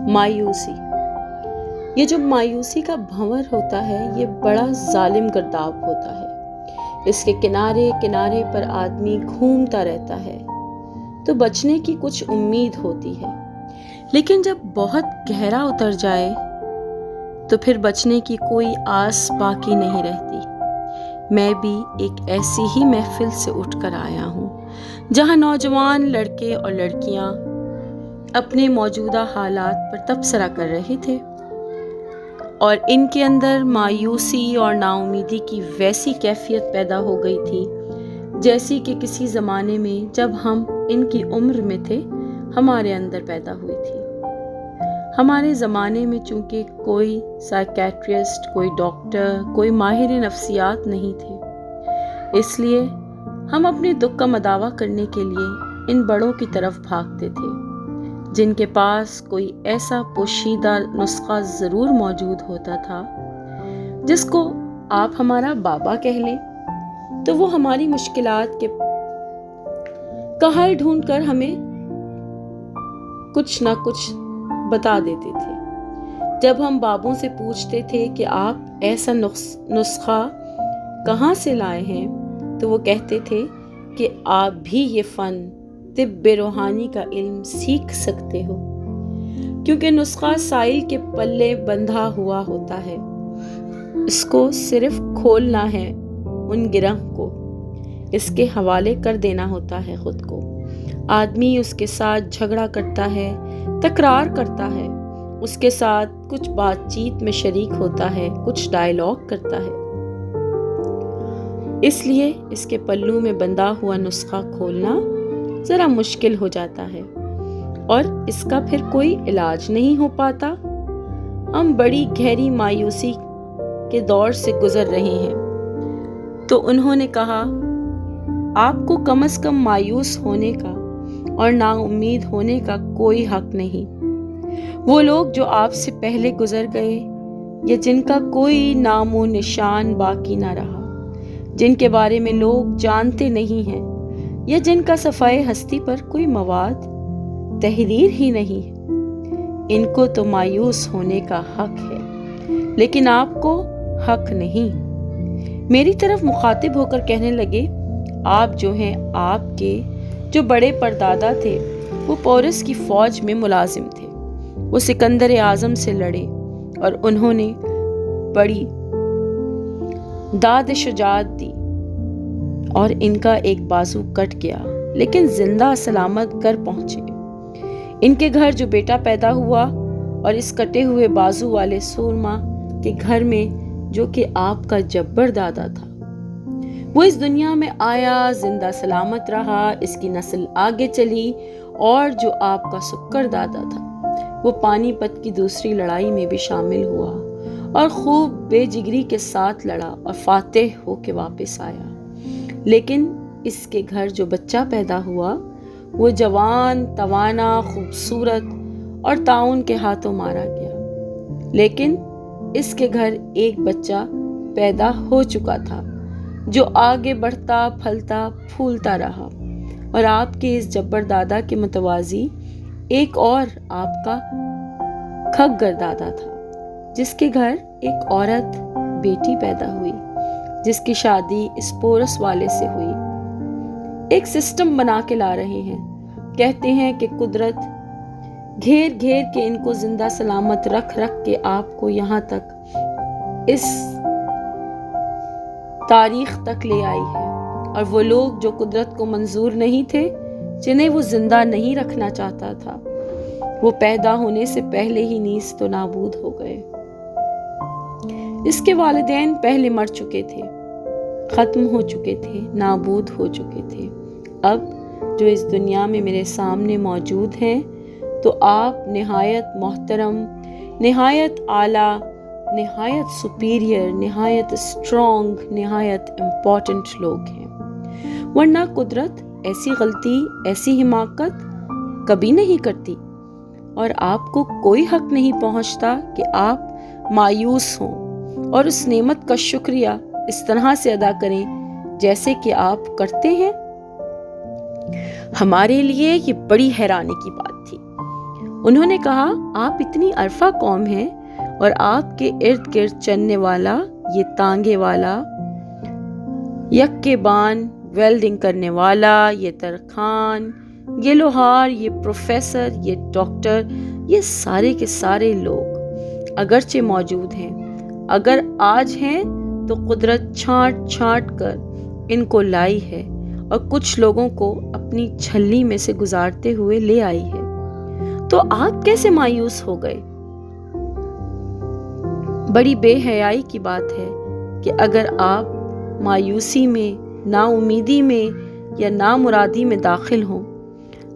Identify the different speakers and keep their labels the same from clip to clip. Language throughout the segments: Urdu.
Speaker 1: مایوسی، یہ جو مایوسی کا بھنور ہوتا ہے یہ بڑا ظالم گرداب ہوتا ہے۔ اس کے کنارے کنارے پر آدمی گھومتا رہتا ہے تو بچنے کی کچھ امید ہوتی ہے، لیکن جب بہت گہرا اتر جائے تو پھر بچنے کی کوئی آس باقی نہیں رہتی۔ میں بھی ایک ایسی ہی محفل سے اٹھ کر آیا ہوں جہاں نوجوان لڑکے اور لڑکیاں اپنے موجودہ حالات پر تبصرہ کر رہے تھے اور ان کے اندر مایوسی اور نا امیدی کی ویسی کیفیت پیدا ہو گئی تھی جیسی کہ کسی زمانے میں جب ہم ان کی عمر میں تھے ہمارے اندر پیدا ہوئی تھی۔ ہمارے زمانے میں چونکہ کوئی سائیکیٹرسٹ، کوئی ڈاکٹر، کوئی ماہر نفسیات نہیں تھے، اس لیے ہم اپنے دکھ کا مداوع کرنے کے لیے ان بڑوں کی طرف بھاگتے تھے جن کے پاس کوئی ایسا پوشیدہ نسخہ ضرور موجود ہوتا تھا جس کو آپ ہمارا بابا کہہ لیں تو وہ ہماری مشکلات کا حل ڈھونڈ کر ہمیں کچھ نہ کچھ بتا دیتے تھے۔ جب ہم بابوں سے پوچھتے تھے کہ آپ ایسا نسخہ کہاں سے لائے ہیں تو وہ کہتے تھے کہ آپ بھی یہ فن طب روحانی کا علم سیکھ سکتے ہو، کیونکہ نسخہ سائل کے پلے بندھا ہوا ہوتا ہے، اس کو صرف کھولنا ہے، ان گرہ کو اس کے حوالے کر دینا ہوتا ہے خود کو۔ آدمی اس کے ساتھ جھگڑا کرتا ہے، تکرار کرتا ہے، اس کے ساتھ کچھ بات چیت میں شریک ہوتا ہے، کچھ ڈائیلاگ کرتا ہے، اس لیے اس کے پلوں میں بندھا ہوا نسخہ کھولنا ذرا مشکل ہو جاتا ہے اور اس کا پھر کوئی علاج نہیں ہو پاتا۔ ہم بڑی گہری مایوسی کے دور سے گزر رہے ہیں۔ تو انہوں نے کہا، آپ کو کم از کم مایوس ہونے کا اور نا امید ہونے کا کوئی حق نہیں۔ وہ لوگ جو آپ سے پہلے گزر گئے یا جن کا کوئی نام و نشان باقی نہ رہا، جن کے بارے میں لوگ جانتے نہیں ہیں یا جن کا صفحۂ ہستی پر کوئی مواد تحریر ہی نہیں ہے، ان کو تو مایوس ہونے کا حق ہے، لیکن آپ کو حق نہیں۔ میری طرف مخاطب ہو کر کہنے لگے، آپ جو ہیں، آپ کے جو بڑے پردادا تھے وہ پورس کی فوج میں ملازم تھے، وہ سکندر اعظم سے لڑے اور انہوں نے بڑی داد شجاعت دی اور ان کا ایک بازو کٹ گیا لیکن زندہ سلامت گھر پہنچے۔ ان کے گھر جو بیٹا پیدا ہوا اور اس کٹے ہوئے بازو والے سورما کے گھر میں جو کہ آپ کا جبر دادا تھا، وہ اس دنیا میں آیا، زندہ سلامت رہا، اس کی نسل آگے چلی اور جو آپ کا سکر دادا تھا وہ پانی پت کی دوسری لڑائی میں بھی شامل ہوا اور خوب بے جگری کے ساتھ لڑا اور فاتح ہو کے واپس آیا، لیکن اس کے گھر جو بچہ پیدا ہوا وہ جوان، توانا، خوبصورت اور طاعون کے ہاتھوں مارا گیا، لیکن اس کے گھر ایک بچہ پیدا ہو چکا تھا جو آگے بڑھتا، پھلتا، پھولتا رہا اور آپ کے اس جبر دادا کے متوازی ایک اور آپ کا کھگگر دادا تھا جس کے گھر ایک عورت بیٹی پیدا ہوئی جس کی شادی اس پورس والے سے ہوئی۔ ایک سسٹم بنا کے لا رہے ہیں، کہتے ہیں کہ قدرت گھیر گھیر کے ان کو زندہ سلامت رکھ کے آپ کو یہاں تک اس تاریخ تک لے آئی ہے، اور وہ لوگ جو قدرت کو منظور نہیں تھے، جنہیں وہ زندہ نہیں رکھنا چاہتا تھا، وہ پیدا ہونے سے پہلے ہی نیست و نابود ہو گئے۔ اس کے والدین پہلے مر چکے تھے، ختم ہو چکے تھے، نابود ہو چکے تھے۔ اب جو اس دنیا میں میرے سامنے موجود ہیں تو آپ نہایت محترم، نہایت اعلیٰ، نہایت سپیریئر، نہایت اسٹرانگ، نہایت امپورٹنٹ لوگ ہیں، ورنہ قدرت ایسی غلطی، ایسی حماقت کبھی نہیں کرتی، اور آپ کو کوئی حق نہیں پہنچتا کہ آپ مایوس ہوں اور اس نعمت کا شکریہ اس طرح سے ادا کریں جیسے کہ آپ کرتے ہیں۔ ہمارے لیے یہ بڑی حیرانی کی بات تھی۔ انہوں نے کہا آپ اتنی عرفہ قوم ہیں اور آپ کے ارد گرد چلنے والا یہ تانگے والا، یک بان ویلڈنگ کرنے والا، یہ ترخان، یہ لوہار، یہ پروفیسر، یہ ڈاکٹر، یہ سارے کے سارے لوگ اگرچہ موجود ہیں، اگر آج ہیں تو قدرت چھانٹ چھانٹ کر ان کو لائی ہے اور کچھ لوگوں کو اپنی جھلی میں سے گزارتے ہوئے لے آئی ہے، تو آپ کیسے مایوس ہو گئے؟ بڑی بے حیائی کی بات ہے کہ اگر آپ مایوسی میں، نا امیدی میں یا نامرادی میں داخل ہوں۔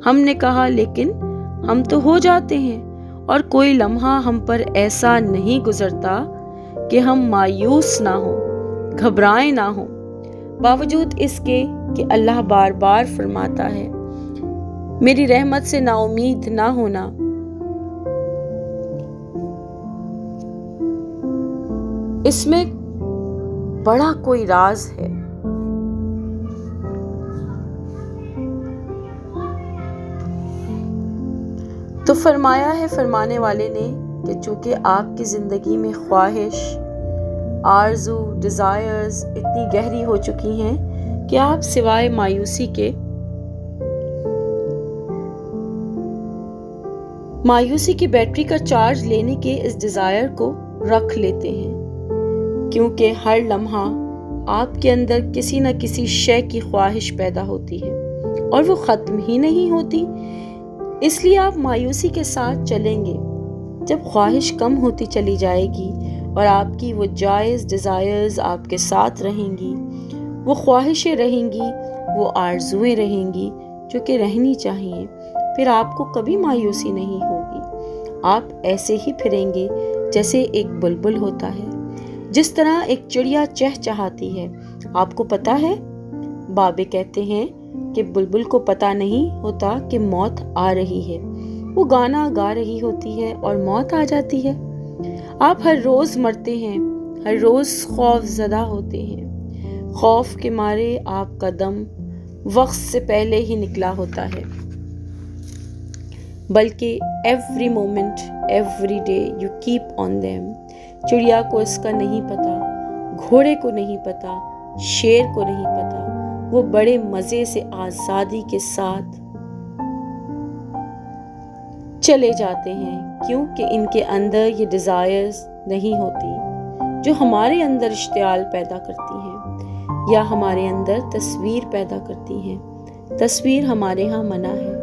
Speaker 1: ہم نے کہا لیکن ہم تو ہو جاتے ہیں، اور کوئی لمحہ ہم پر ایسا نہیں گزرتا کہ ہم مایوس نہ ہوں، گھبرائیں نہ ہوں، باوجود اس کے کہ اللہ بار بار فرماتا ہے میری رحمت سے نا امید نہ ہونا۔ اس میں بڑا کوئی راز ہے۔ تو فرمایا ہے فرمانے والے نے کہ چونکہ آپ کی زندگی میں خواہش، آرزو، ڈیزائرز اتنی گہری ہو چکی ہیں کہ آپ سوائے مایوسی کی بیٹری کا چارج لینے کے اس ڈیزائر کو رکھ لیتے ہیں، کیونکہ ہر لمحہ آپ کے اندر کسی نہ کسی شے کی خواہش پیدا ہوتی ہے اور وہ ختم ہی نہیں ہوتی۔ اس لیے آپ مایوسی کے ساتھ چلیں گے۔ جب خواہش کم ہوتی چلی جائے گی اور آپ کی وہ جائز ڈیزائرز آپ کے ساتھ رہیں گی، وہ خواہشیں رہیں گی، وہ آرزویں رہیں گی جو کہ رہنی چاہیے، پھر آپ کو کبھی مایوسی نہیں ہوگی۔ آپ ایسے ہی پھریں گے جیسے ایک بلبل ہوتا ہے، جس طرح ایک چڑیا چہچہاتی ہے۔ آپ کو پتا ہے، بابے کہتے ہیں کہ بلبل کو پتا نہیں ہوتا کہ موت آ رہی ہے، وہ گانا گا رہی ہوتی ہے اور موت آ جاتی ہے۔ آپ ہر روز مرتے ہیں، ہر روز خوف زدہ ہوتے ہیں، خوف کے مارے آپ کا دم وقت سے پہلے ہی نکلا ہوتا ہے، بلکہ every moment every day you keep on them. چڑیا کو اس کا نہیں پتا، گھوڑے کو نہیں پتا، شیر کو نہیں پتا، وہ بڑے مزے سے آزادی کے ساتھ چلے جاتے ہیں، کیونکہ ان کے اندر یہ ڈیزائرز نہیں ہوتی جو ہمارے اندر اشتعال پیدا کرتی ہیں یا ہمارے اندر تصویر پیدا کرتی ہیں۔ تصویر ہمارے ہاں منع ہے،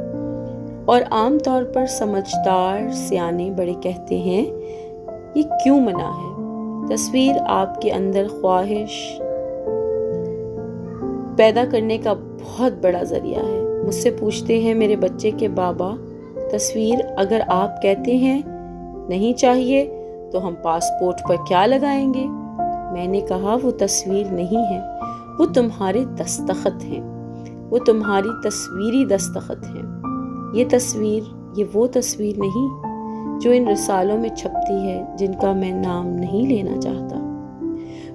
Speaker 1: اور عام طور پر سمجھدار سیانے بڑے کہتے ہیں یہ کیوں منع ہے؟ تصویر آپ کے اندر خواہش پیدا کرنے کا بہت بڑا ذریعہ ہے۔ مجھ سے پوچھتے ہیں میرے بچے کے بابا، تصویر اگر آپ کہتے ہیں نہیں چاہیے تو ہم پاسپورٹ پر کیا لگائیں گے؟ میں نے کہا وہ تصویر نہیں ہے، وہ تمہارے دستخط ہیں، وہ تمہاری تصویری دستخط ہیں۔ یہ تصویر، یہ وہ تصویر نہیں جو ان رسالوں میں چھپتی ہے جن کا میں نام نہیں لینا چاہتا۔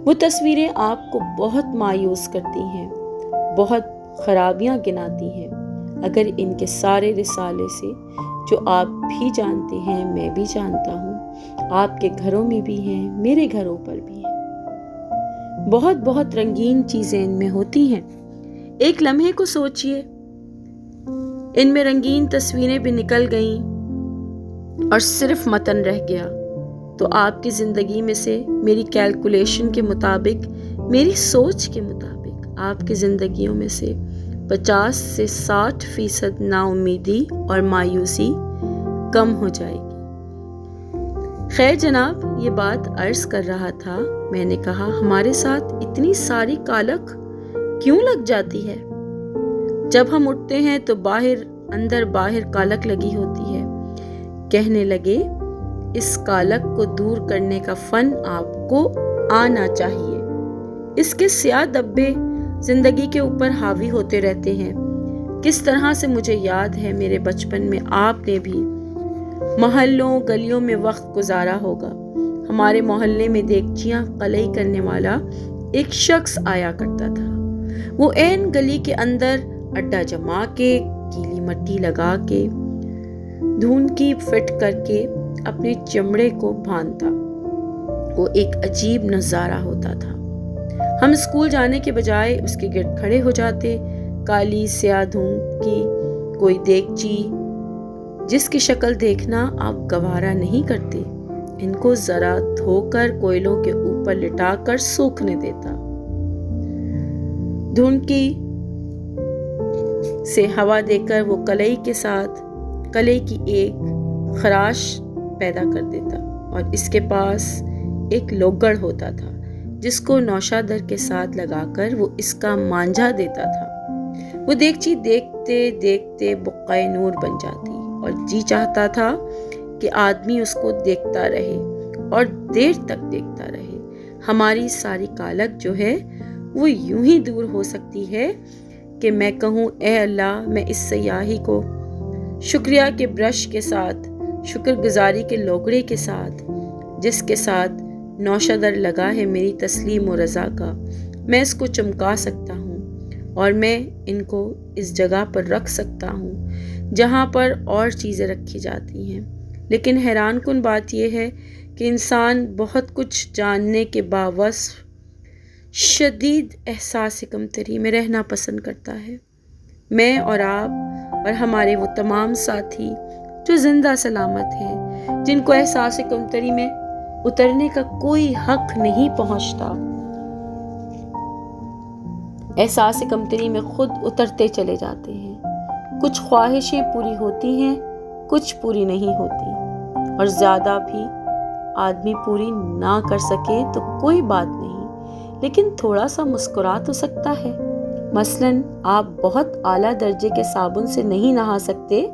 Speaker 1: وہ تصویریں آپ کو بہت مایوس کرتی ہیں، بہت خرابیاں گناتی ہیں۔ اگر ان کے سارے رسالے سے جو آپ بھی جانتے ہیں، میں بھی جانتا ہوں، آپ کے گھروں میں بھی ہیں، میرے گھروں پر بھی ہیں، بہت بہت رنگین چیزیں ان میں ہوتی ہیں۔ ایک لمحے کو سوچئے، ان میں رنگین تصویریں بھی نکل گئیں اور صرف متن رہ گیا، تو آپ کی زندگی میں سے میری کیلکولیشن کے مطابق، میری سوچ کے مطابق، آپ کی زندگیوں میں سے 50 سے 60% نا امیدی اور مایوسی کم ہو جائے گی۔ خیر جناب، یہ بات عرض کر رہا تھا، میں نے کہا ہمارے ساتھ اتنی ساری کالک کیوں لگ جاتی ہے؟ جب ہم اٹھتے ہیں تو اندر باہر کالک لگی ہوتی ہے۔ کہنے لگے اس کالک کو دور کرنے کا فن آپ کو آنا چاہیے۔ اس کے سیاہ دبے زندگی کے اوپر حاوی ہوتے رہتے ہیں۔ کس طرح سے مجھے یاد ہے میرے بچپن میں آپ نے بھی محلوں گلیوں میں وقت گزارا ہوگا۔ ہمارے محلے میں دیگچیاں قلئی کرنے والا ایک شخص آیا کرتا تھا۔ وہ عین گلی کے اندر اڈا جما کے، گیلی مٹی لگا کے دھون کی فٹ کر کے اپنے چمڑے کو باندھتا۔ وہ ایک عجیب نظارہ ہوتا تھا۔ ہم اسکول جانے کے بجائے اس کے گرد کھڑے ہو جاتے۔ کالی سیاہ دھون کی کوئی دیگچی جس کی شکل دیکھنا آپ گوارا نہیں کرتے، ان کو ذرا دھو کر کوئلوں کے اوپر لٹا کر سوکھنے دیتا۔ دھون کی سے ہوا دے کر وہ کلئی کی ایک خراش پیدا کر دیتا، اور اس کے پاس ایک لوگڑ ہوتا تھا جس کو نوشادر کے ساتھ لگا کر وہ اس کا مانجھا دیتا تھا۔ وہ دیگچی دیکھتے دیکھتے بقعہ نور بن جاتی اور جی چاہتا تھا کہ آدمی اس کو دیکھتا رہے اور دیر تک دیکھتا رہے۔ ہماری ساری کالک جو ہے وہ یوں ہی دور ہو سکتی ہے کہ میں کہوں اے اللہ، میں اس سیاہی کو شکریہ کے برش کے ساتھ، شکر گزاری کے لوگڑے کے ساتھ، جس کے ساتھ نوشادر لگا ہے میری تسلیم و رضا کا، میں اس کو چمکا سکتا ہوں اور میں ان کو اس جگہ پر رکھ سکتا ہوں جہاں پر اور چیزیں رکھی جاتی ہیں۔ لیکن حیران کن بات یہ ہے کہ انسان بہت کچھ جاننے کے باوصف شدید احساس کمتری میں رہنا پسند کرتا ہے۔ میں اور آپ اور ہمارے وہ تمام ساتھی جو زندہ سلامت ہیں، جن کو احساس کمتری میں اترنے کا کوئی حق نہیں پہنچتا، احساس کمتری میں خود اترتے چلے جاتے ہیں۔ کچھ خواہشیں پوری ہوتی ہیں، کچھ پوری نہیں ہوتی، اور زیادہ بھی آدمی پوری نہ کر سکے تو کوئی بات نہیں، لیکن تھوڑا سا مسکرا تو سکتا ہے۔ مثلاً آپ بہت اعلیٰ درجے کے صابن سے نہیں نہا سکتے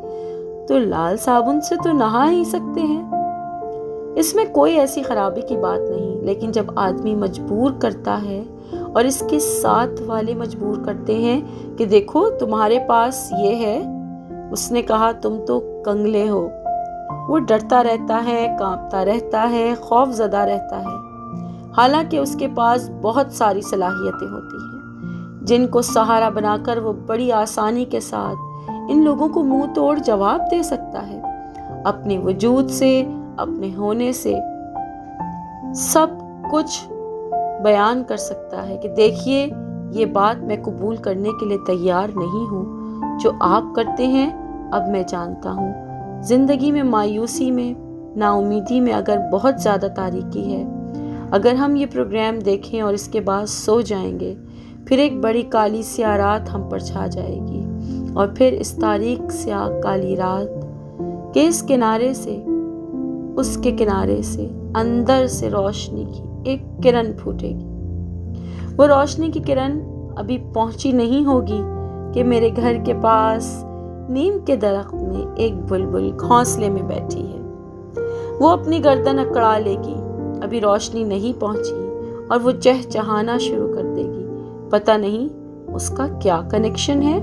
Speaker 1: تو لال صابن سے تو نہا ہی سکتے ہیں، اس میں کوئی ایسی خرابی کی بات نہیں۔ لیکن جب آدمی مجبور کرتا ہے اور اس کے ساتھ والے مجبور کرتے ہیں کہ دیکھو تمہارے پاس یہ ہے، اس نے کہا تم تو کنگلے ہو، وہ ڈرتا رہتا ہے، کانپتا رہتا ہے، خوف زدہ رہتا ہے، حالانکہ اس کے پاس بہت ساری صلاحیتیں ہوتی ہیں جن کو سہارا بنا کر وہ بڑی آسانی کے ساتھ ان لوگوں کو منہ توڑ جواب دے سکتا ہے، اپنے وجود سے، اپنے ہونے سے سب کچھ بیان کر سکتا ہے کہ دیکھیے یہ بات میں قبول کرنے کے لیے تیار نہیں ہوں، جو آپ کرتے ہیں اب میں جانتا ہوں۔ زندگی میں مایوسی میں، نا امیدی میں اگر بہت زیادہ تاریکی ہے، اگر ہم یہ پروگرام دیکھیں اور اس کے بعد سو جائیں گے، پھر ایک بڑی کالی سیاہ رات ہم پر چھا جائے گی، اور پھر اس تاریک سیاہ کالی رات کے اس کنارے سے اس کے کنارے سے اندر سے روشنی کی ایک کرن پھوٹے گی۔ وہ روشنی کی کرن ابھی پہنچی نہیں ہوگی کہ میرے گھر کے پاس نیم کے درخت میں ایک بلبل گھونسلے میں بیٹھی ہے، وہ اپنی گردن اکڑا لے گی، ابھی روشنی نہیں پہنچی اور وہ چہچہانا شروع کر دے گی، پتہ نہیں اس کا کیا کنیکشن ہے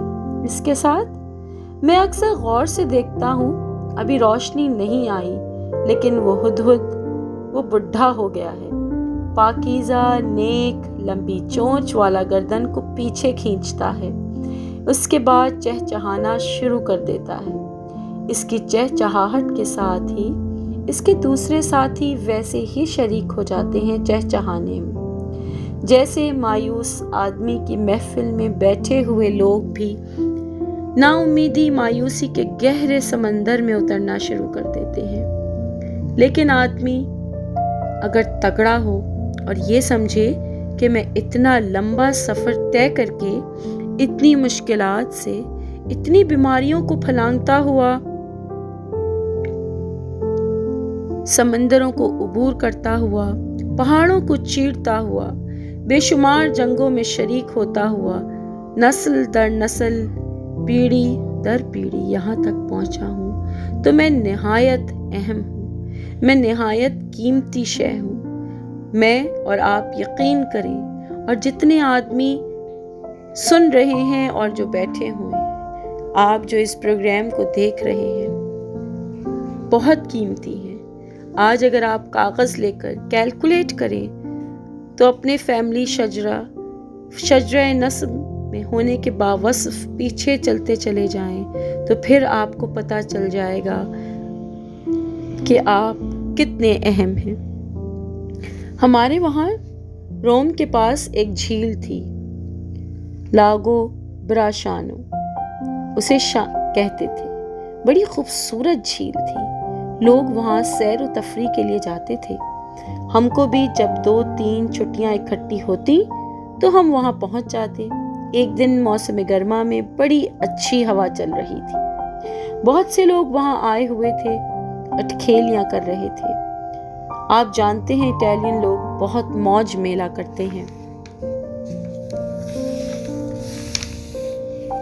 Speaker 1: اس کے ساتھ۔ میں اکثر غور سے دیکھتا ہوں، ابھی روشنی نہیں آئی لیکن وہ ہدہد، وہ بڈھا ہو گیا ہے، پاکیزہ نیک لمبی چونچ والا گردن کو پیچھے کھینچتا ہے، اس کے بعد چہچہانا شروع کر دیتا ہے۔ اس کی چہچہاہٹ کے ساتھ ہی اس کے دوسرے ساتھی ویسے ہی شریک ہو جاتے ہیں چہچہانے میں، جیسے مایوس آدمی کی محفل میں بیٹھے ہوئے لوگ بھی نا امیدی مایوسی کے گہرے سمندر میں اترنا شروع کر دیتے ہیں۔ لیکن آدمی اگر تگڑا ہو اور یہ سمجھے کہ میں اتنا لمبا سفر طے کر کے، اتنی مشکلات سے، اتنی بیماریوں کو پھلانگتا ہوا، سمندروں کو عبور کرتا ہوا، پہاڑوں کو چیرتا ہوا، بے شمار جنگوں میں شریک ہوتا ہوا، نسل در نسل، پیڑھی در پیڑھی یہاں تک پہنچا ہوں، تو میں نہایت اہم ہوں، میں نہایت قیمتی شے ہوں۔ میں اور آپ یقین کریں، اور جتنے آدمی سن رہے ہیں اور جو بیٹھے ہوئے ہیں، آپ جو اس پروگرام کو دیکھ رہے ہیں، بہت قیمتی ہیں۔ آج اگر آپ کاغذ لے کر کیلکولیٹ کریں تو اپنے فیملی شجرہ نسب میں ہونے کے باوصف پیچھے چلتے چلے جائیں تو پھر آپ کو پتہ چل جائے گا کہ آپ کتنے اہم ہیں۔ ہمارے وہاں روم کے پاس ایک جھیل تھی، لاگو براشانو اسے کہتے تھے۔ بڑی خوبصورت جھیل تھی، لوگ وہاں سیر و تفریح کے لیے جاتے تھے۔ ہم کو بھی جب 2-3 چھٹیاں اکٹھی ہوتی تو ہم وہاں پہنچ جاتے۔ ایک دن موسم گرما میں بڑی اچھی ہوا چل رہی تھی، بہت سے لوگ وہاں آئے ہوئے تھے، اٹکھیلیاں کر رہے تھے۔ آپ جانتے ہیں اٹالین لوگ بہت موج میلہ کرتے ہیں۔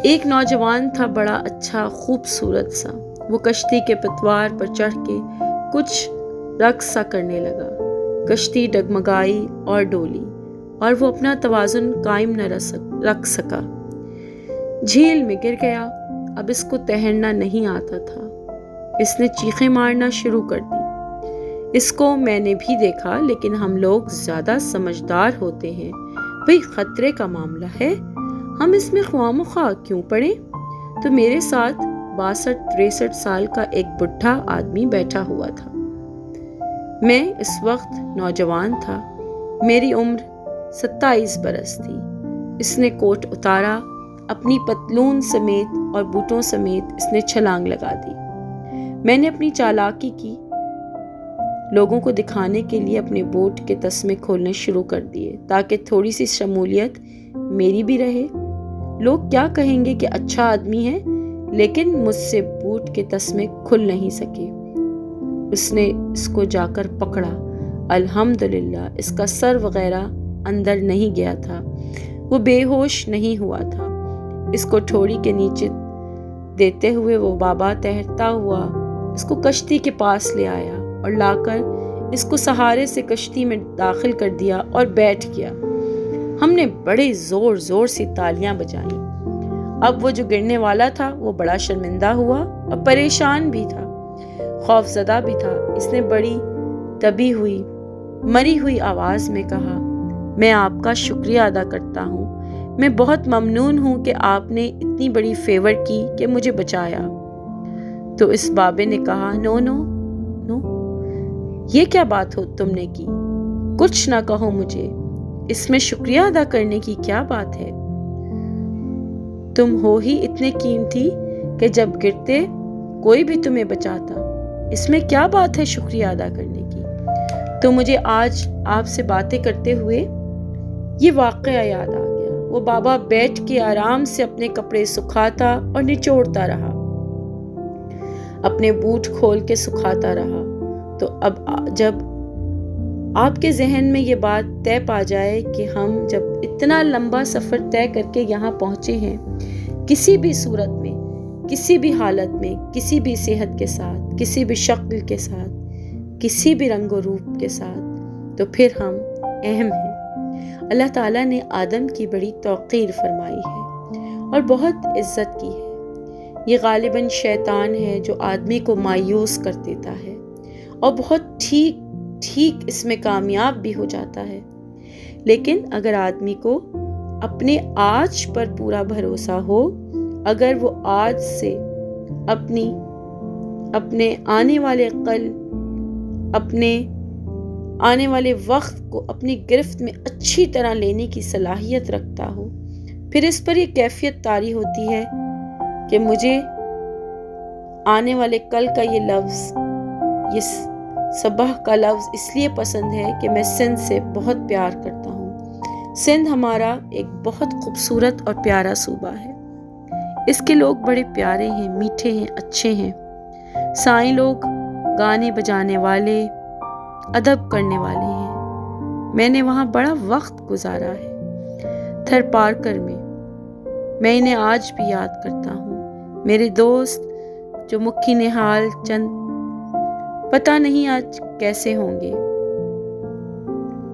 Speaker 1: ایک نوجوان تھا، بڑا اچھا خوبصورت سا۔ وہ کشتی کے پتوار پر چڑھ کے کچھ رقص سا کرنے لگا۔ کشتی ڈگمگائی اور ڈولی اور وہ اپنا توازن قائم نہ رکھ سکا، جھیل میں گر گیا۔ اب اس کو تیرنا نہیں آتا تھا، اس نے چیخیں مارنا شروع کر دی۔ اس کو میں نے بھی دیکھا، لیکن ہم لوگ زیادہ سمجھدار ہوتے ہیں۔ بھئی خطرے کا معاملہ ہے، ہم اس میں خواہ مخواہ کیوں پڑیں؟ تو میرے ساتھ 62-63 سال کا ایک بڈھا آدمی بیٹھا ہوا تھا۔ میں اس وقت نوجوان تھا، میری عمر 27 برس تھی۔ اس نے کوٹ اتارا، اپنی پتلون سمیت اور بوٹوں سمیت اس نے چھلانگ لگا دی۔ میں نے اپنی چالاکی کی، لوگوں کو دکھانے کے لیے اپنے بوٹ کے تسمے کھولنے شروع کر دیے تاکہ تھوڑی سی شمولیت میری بھی رہے۔ لوگ کیا کہیں گے کہ اچھا آدمی ہے، لیکن مجھ سے بوٹ کے تسمے کھل نہیں سکے۔ اس نے اس کو جا کر پکڑا، الحمدللہ اس کا سر وغیرہ اندر نہیں گیا تھا، وہ بے ہوش نہیں ہوا تھا۔ اس کو ٹھوڑی کے نیچے دیتے ہوئے وہ بابا تیرتا ہوا اس کو کشتی کے پاس لے آیا اور لا کر اس کو سہارے سے کشتی میں داخل کر دیا اور بیٹھ گیا۔ ہم نے بڑے زور زور سے تالیاں بجائیں۔ اب وہ جو گرنے والا تھا وہ بڑا شرمندہ ہوا اور پریشان بھی تھا، خوف زدہ بھی تھا۔ اس نے بڑی دبی ہوئی مری ہوئی آواز میں کہا، میں آپ کا شکریہ ادا کرتا ہوں، میں بہت ممنون ہوں کہ آپ نے اتنی بڑی فیور کی کہ مجھے بچایا۔ تو اس بابے نے کہا، نو نو نو، یہ کیا بات ہو تم نے کی؟ کچھ نہ کہو مجھے، اس میں شکریہ ادا کرنے کی کیا بات ہے؟ تم ہو ہی اتنے قیمتی کہ جب گرتے کوئی بھی تمہیں بچاتا، اس میں کیا بات ہے شکریہ ادا کرنے کی؟ تو مجھے آج آپ سے باتیں کرتے ہوئے یہ واقعہ یاد آ گیا۔ وہ بابا بیٹھ کے آرام سے اپنے کپڑے سکھاتا اور نچوڑتا رہا، اپنے بوٹ کھول کے سکھاتا رہا۔ تو اب جب آپ کے ذہن میں یہ بات طے پا جائے کہ ہم جب اتنا لمبا سفر طے کر کے یہاں پہنچے ہیں، کسی بھی صورت میں، کسی بھی حالت میں، کسی بھی صحت کے ساتھ، کسی بھی شکل کے ساتھ، کسی بھی رنگ و روپ کے ساتھ، تو پھر ہم اہم ہیں۔ اللہ تعالیٰ نے آدم کی بڑی توقیر فرمائی ہے اور بہت عزت کی ہے۔ یہ غالباً شیطان ہے جو آدمی کو مایوس کر دیتا ہے اور بہت ٹھیک اس میں کامیاب بھی ہو جاتا ہے۔ لیکن اگر آدمی کو اپنے آج پر پورا بھروسہ ہو، اگر وہ آج سے اپنے آنے والے کل، اپنے آنے والے وقت کو اپنی گرفت میں اچھی طرح لینے کی صلاحیت رکھتا ہو، پھر اس پر یہ کیفیت طاری ہوتی ہے کہ مجھے آنے والے کل کا یہ لفظ، یہ صبح کا لفظ اس لیے پسند ہے کہ میں سندھ سے بہت پیار کرتا ہوں۔ سندھ ہمارا ایک بہت خوبصورت اور پیارا صوبہ ہے۔ اس کے لوگ بڑے پیارے ہیں، میٹھے ہیں، اچھے ہیں۔ سائیں لوگ گانے بجانے والے، ادب کرنے والے ہیں۔ میں نے وہاں بڑا وقت گزارا ہے، تھر پارکر میں۔ میں انہیں آج بھی یاد کرتا ہوں۔ میرے دوست جو مکھی نہال چند، پتہ نہیں آج کیسے ہوں گے۔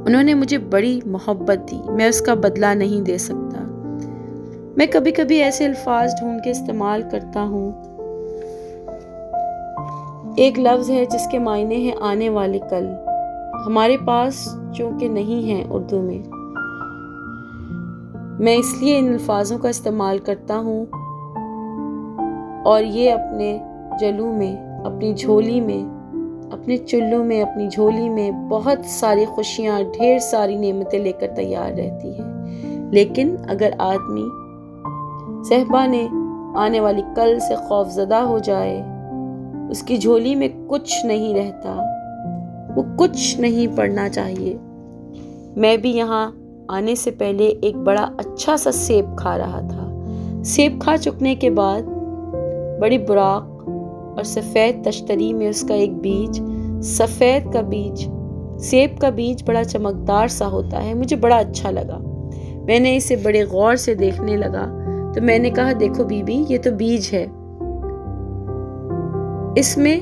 Speaker 1: انہوں نے مجھے بڑی محبت دی، میں اس کا بدلہ نہیں دے سکتا۔ میں کبھی کبھی ایسے الفاظ ڈھونڈ کے استعمال کرتا ہوں۔ ایک لفظ ہے جس کے معنی ہے آنے والے کل، ہمارے پاس چونکہ نہیں ہے اردو میں اس لیے ان الفاظوں کا استعمال کرتا ہوں اور یہ اپنے جلوں میں، اپنی جھولی میں، اپنے چلو میں، اپنی جھولی میں بہت ساری خوشیاں، ڈھیر ساری نعمتیں لے کر تیار رہتی ہے، لیکن اگر آدمی صحبا نے آنے والی کل سے خوف زدہ ہو جائے، اس کی جھولی میں کچھ نہیں رہتا، وہ کچھ نہیں پڑھنا چاہیے۔ میں بھی یہاں آنے سے پہلے ایک بڑا اچھا سا سیب کھا رہا تھا۔ سیب کھا چکنے کے بعد بڑی براق اور سفید تشتری میں اس کا ایک بیج، سفید کا بیج، سیب کا بیج بڑا چمکدار سا ہوتا ہے، مجھے بڑا اچھا لگا۔ میں نے اسے بڑے غور سے دیکھنے لگا تو میں نے کہا، دیکھو بی بی، یہ تو بیج ہے، اس میں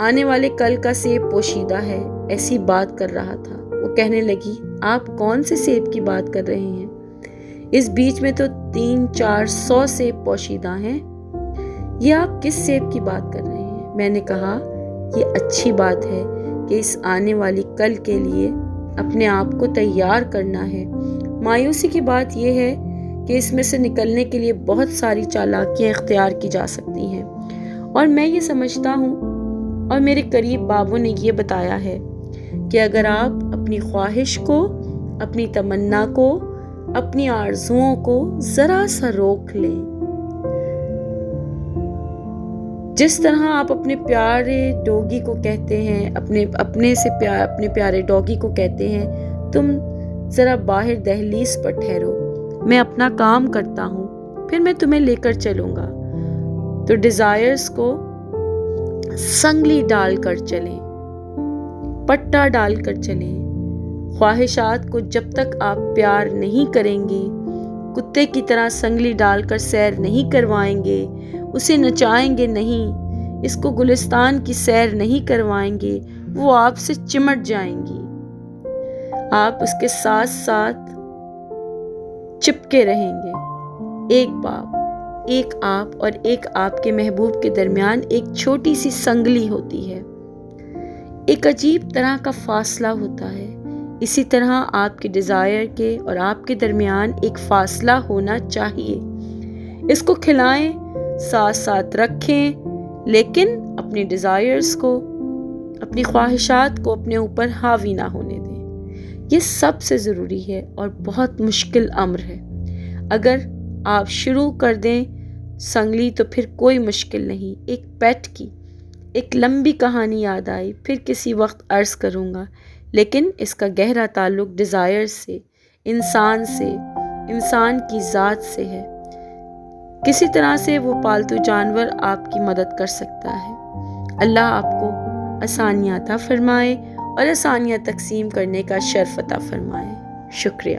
Speaker 1: آنے والے کل کا سیب پوشیدہ ہے۔ ایسی بات کر رہا تھا۔ وہ کہنے لگی، آپ کون سے سیب کی بات کر رہے ہیں؟ اس بیج میں تو 300-400 سیب پوشیدہ ہیں، یہ آپ کس سیب کی بات کر رہے ہیں؟ میں نے کہا، یہ اچھی بات ہے کہ اس آنے والی کل کے لیے اپنے آپ کو تیار کرنا ہے۔ مایوسی کی بات یہ ہے کہ اس میں سے نکلنے کے لیے بہت ساری چالاکیاں اختیار کی جا سکتی ہیں، اور میں یہ سمجھتا ہوں، اور میرے قریب بابوں نے یہ بتایا ہے کہ اگر آپ اپنی خواہش کو، اپنی تمنا کو، اپنی آرزوؤں کو ذرا سا روک لیں، جس طرح آپ اپنے پیارے ڈوگی کو کہتے ہیں، اپنے پیارے ڈوگی کو کہتے ہیں، تم ذرا باہر دہلیز پر ٹھہرو، میں اپنا کام کرتا ہوں، پھر میں تمہیں لے کر چلوں گا، تو ڈیزائرز کو سنگلی ڈال کر چلیں، پٹا ڈال کر چلیں۔ خواہشات کو جب تک آپ پیار نہیں کریں گے، کتے کی طرح سنگلی ڈال کر سیر نہیں کروائیں گے، اسے نچائیں گے نہیں، اس کو گلستان کی سیر نہیں کروائیں گے، وہ آپ سے چمٹ جائیں گی۔ آپ اس کے ساتھ ساتھ چپکے رہیں گے۔ ایک باپ، ایک آپ اور ایک آپ کے محبوب کے درمیان ایک چھوٹی سی سنگلی ہوتی ہے، ایک عجیب طرح کا فاصلہ ہوتا ہے۔ اسی طرح آپ کے ڈیزائر کے اور آپ کے درمیان ایک فاصلہ ہونا چاہیے۔ اس کو کھلائیں، ساتھ ساتھ رکھیں، لیکن اپنے ڈیزائرز کو، اپنی خواہشات کو اپنے اوپر حاوی نہ ہونے دیں۔ یہ سب سے ضروری ہے اور بہت مشکل امر ہے۔ اگر آپ شروع کر دیں سنگلی تو پھر کوئی مشکل نہیں۔ ایک پیٹ کی ایک لمبی کہانی یاد آئی، پھر کسی وقت عرض کروں گا، لیکن اس کا گہرا تعلق ڈیزائر سے، انسان سے، انسان کی ذات سے ہے۔ کسی طرح سے وہ پالتو جانور آپ کی مدد کر سکتا ہے۔ اللہ آپ کو آسانیاں عطا فرمائے اور آسانیاں تقسیم کرنے کا شرف عطا فرمائے۔ شکریہ۔